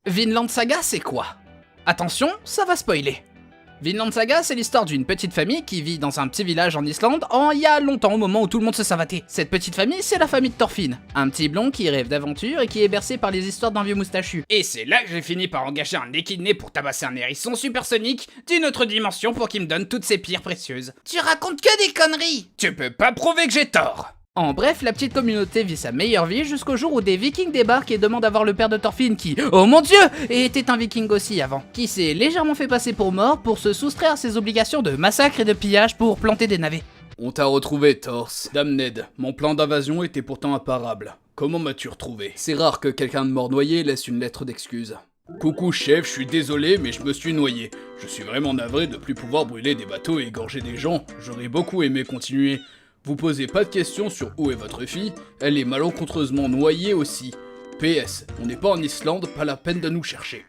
Vinland Saga, c'est quoi? Attention, ça va spoiler. Vinland Saga, c'est l'histoire d'une petite famille qui vit dans un petit village en Islande il y a longtemps, au moment où tout le monde se savatait. Cette petite famille, c'est la famille de Thorfinn, un petit blond qui rêve d'aventure et qui est bercé par les histoires d'un vieux moustachu. Et c'est là que j'ai fini par engager un équidné pour tabasser un hérisson supersonique d'une autre dimension pour qu'il me donne toutes ses pierres précieuses. Tu racontes que des conneries! Tu peux pas prouver que j'ai tort! En bref, la petite communauté vit sa meilleure vie jusqu'au jour où des vikings débarquent et demandent à voir le père de Thorfinn qui, oh mon dieu, était un viking aussi avant, qui s'est légèrement fait passer pour mort pour se soustraire à ses obligations de massacre et de pillage pour planter des navets. On t'a retrouvé, Thors. Dame Ned, mon plan d'invasion était pourtant imparable. Comment m'as-tu retrouvé? C'est rare que quelqu'un de mort noyé laisse une lettre d'excuse. Coucou chef, je suis désolé mais je me suis noyé. Je suis vraiment navré de plus pouvoir brûler des bateaux et égorger des gens. J'aurais beaucoup aimé continuer. Vous posez pas de questions sur où est votre fille, elle est malencontreusement noyée aussi. PS, on n'est pas en Islande, pas la peine de nous chercher.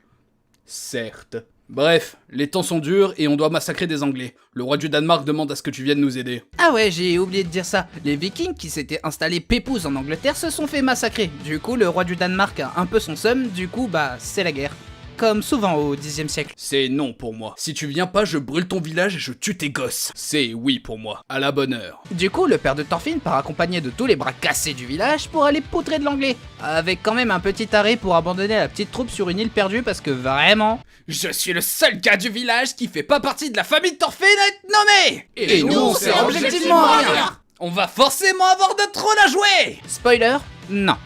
Certes. Bref, les temps sont durs et on doit massacrer des Anglais. Le roi du Danemark demande à ce que tu viennes nous aider. Ah ouais, j'ai oublié de dire ça. Les vikings qui s'étaient installés pépouze en Angleterre se sont fait massacrer. Du coup, le roi du Danemark a un peu son seum, du coup, c'est la guerre. Comme souvent au Xe siècle. C'est non pour moi. Si tu viens pas, je brûle ton village et je tue tes gosses. C'est oui pour moi. À la bonne heure. Du coup, le père de Thorfinn part accompagné de tous les bras cassés du village pour aller poutrer de l'anglais. Avec quand même un petit arrêt pour abandonner la petite troupe sur une île perdue parce que vraiment... Je suis le seul gars du village qui fait pas partie de la famille de Thorfinn à être nommé. Et nous, on sert objectivement rien. On va forcément avoir de trône à jouer. Spoiler, non.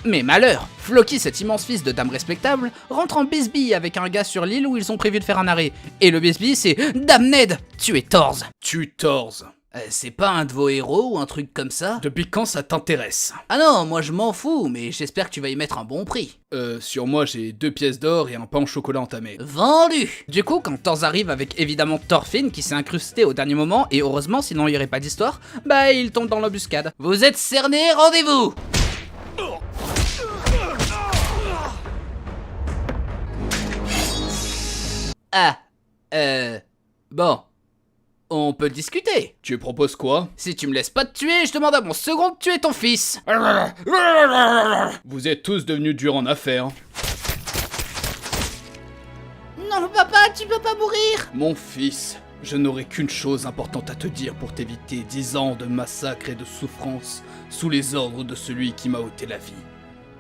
Mais malheur, Floki, cet immense fils de dame respectable, rentre en bisbille avec un gars sur l'île où ils ont prévu de faire un arrêt. Et le bisbille, c'est Dame Ned, tu es Thors. Tu Thors. C'est pas un de vos héros ou un truc comme ça? Depuis quand ça t'intéresse? Ah non, moi je m'en fous, mais j'espère que tu vas y mettre un bon prix. Sur moi j'ai 2 pièces d'or et un pain au chocolat entamé. Vendu! Du coup, quand Thors arrive avec évidemment Thorfinn qui s'est incrusté au dernier moment, et heureusement sinon il y aurait pas d'histoire, il tombe dans l'embuscade. Vous êtes cernés, rendez-vous! Bon. On peut discuter. Tu proposes quoi? Si tu me laisses pas te tuer, je demande à mon second de tuer ton fils. Vous êtes tous devenus durs en affaires. Non, papa, tu peux pas mourir. Mon fils, je n'aurai qu'une chose importante à te dire pour t'éviter 10 ans de massacre et de souffrance sous les ordres de celui qui m'a ôté la vie.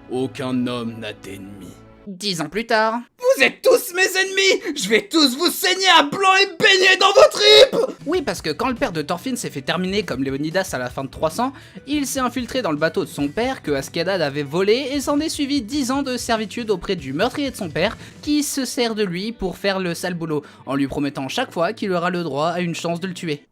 Aucun homme n'a d'ennemi. 10 ans plus tard. Vous êtes tous mes ennemis! Je vais tous vous saigner à blanc et baigner dans vos tripes! Oui, parce que quand le père de Thorfinn s'est fait terminer comme Léonidas à la fin de 300, il s'est infiltré dans le bateau de son père que Askeladd avait volé et s'en est suivi 10 ans de servitude auprès du meurtrier de son père qui se sert de lui pour faire le sale boulot, en lui promettant chaque fois qu'il aura le droit à une chance de le tuer.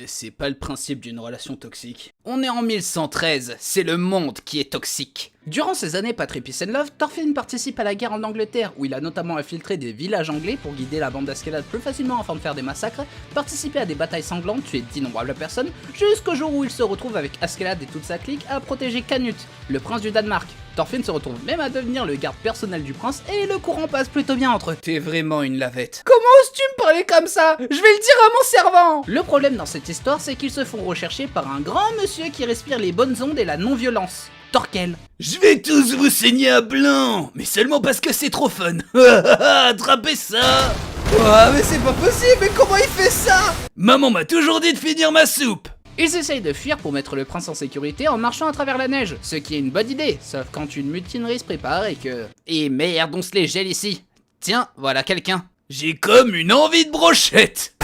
C'est pas le principe d'une relation toxique. On est en 1113, c'est le monde qui est toxique. Durant ces années pas très peace and love, Thorfinn participe à la guerre en Angleterre, où il a notamment infiltré des villages anglais pour guider la bande d'Askeladd plus facilement afin de faire des massacres, participer à des batailles sanglantes, tuer d'innombrables personnes, jusqu'au jour où il se retrouve avec Askeladd et toute sa clique à protéger Canute, le prince du Danemark. Thorfinn se retrouve même à devenir le garde personnel du prince et le courant passe plutôt bien entre eux. T'es vraiment une lavette. Comment oses-tu me parler comme ça? Je vais le dire à mon servant! Le problème dans cette histoire, c'est qu'ils se font rechercher par un grand monsieur qui respire les bonnes ondes et la non-violence. Torquel. Je vais tous vous saigner à blanc, mais seulement parce que c'est trop fun. Attrapez ça! Oh, mais c'est pas possible, mais comment il fait ça? Maman m'a toujours dit de finir ma soupe. Ils essayent de fuir pour mettre le prince en sécurité en marchant à travers la neige, ce qui est une bonne idée, sauf quand une mutinerie se prépare et que... Et merde, on se les gèle ici. Tiens, voilà quelqu'un. J'ai comme une envie de brochette.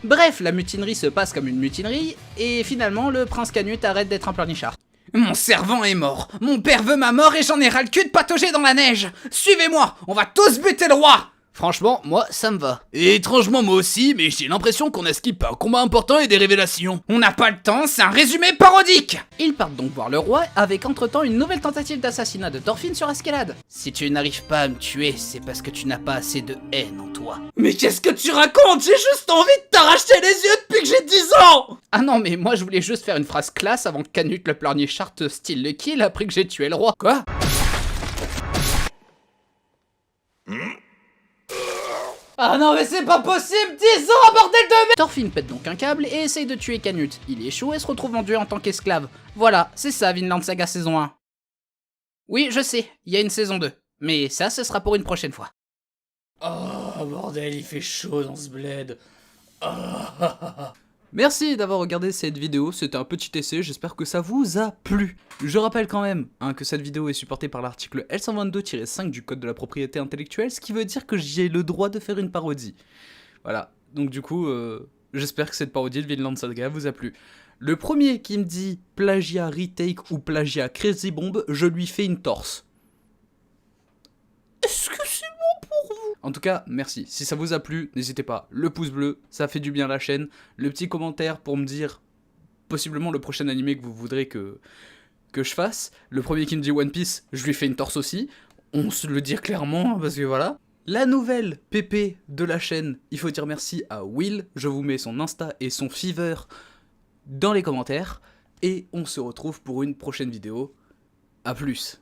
Bref, la mutinerie se passe comme une mutinerie, et finalement le prince Canute arrête d'être un pleurnichard. Mon servant est mort, mon père veut ma mort et j'en ai ras le cul de patauger dans la neige. Suivez-moi, on va tous buter le roi. Franchement, moi, ça me va. Et étrangement moi aussi, mais j'ai l'impression qu'on a skippé un combat important et des révélations. On n'a pas le temps, c'est un résumé parodique. Ils partent donc voir le roi, avec entre-temps une nouvelle tentative d'assassinat de Thorfinn sur Askeladd. Si tu n'arrives pas à me tuer, c'est parce que tu n'as pas assez de haine en toi. Mais qu'est-ce que tu racontes? J'ai juste envie de t'arracher les yeux depuis que j'ai 10 ans. Ah non, mais moi je voulais juste faire une phrase classe avant que Canute le pleurnichard te style le kill après que j'ai tué le roi. Quoi? Ah non mais c'est pas possible, 10 ans, bordel de merde. Thorfinn pète donc un câble et essaye de tuer Canute. Il échoue et se retrouve vendu en tant qu'esclave. Voilà, c'est ça Vinland Saga saison 1. Oui, je sais, il y a une saison 2. Mais ça, ce sera pour une prochaine fois. Oh bordel, il fait chaud dans ce bled. Merci d'avoir regardé cette vidéo, c'était un petit essai, j'espère que ça vous a plu. Je rappelle quand même que cette vidéo est supportée par l'article L122-5 du code de la propriété intellectuelle, ce qui veut dire que j'ai le droit de faire une parodie. Voilà, donc du coup, j'espère que cette parodie de Vinland Saga vous a plu. Le premier qui me dit plagiat retake ou plagiat Crazy Bomb, je lui fais une torse. Est-ce que c'est bon pour vous? En tout cas, merci. Si ça vous a plu, n'hésitez pas. Le pouce bleu, ça fait du bien à la chaîne. Le petit commentaire pour me dire possiblement le prochain animé que vous voudrez que je fasse. Le premier qui me dit One Piece, je lui fais une torse aussi. On se le dit clairement, parce que voilà. La nouvelle PP de la chaîne, il faut dire merci à Will. Je vous mets son Insta et son Fever dans les commentaires. Et on se retrouve pour une prochaine vidéo. A plus.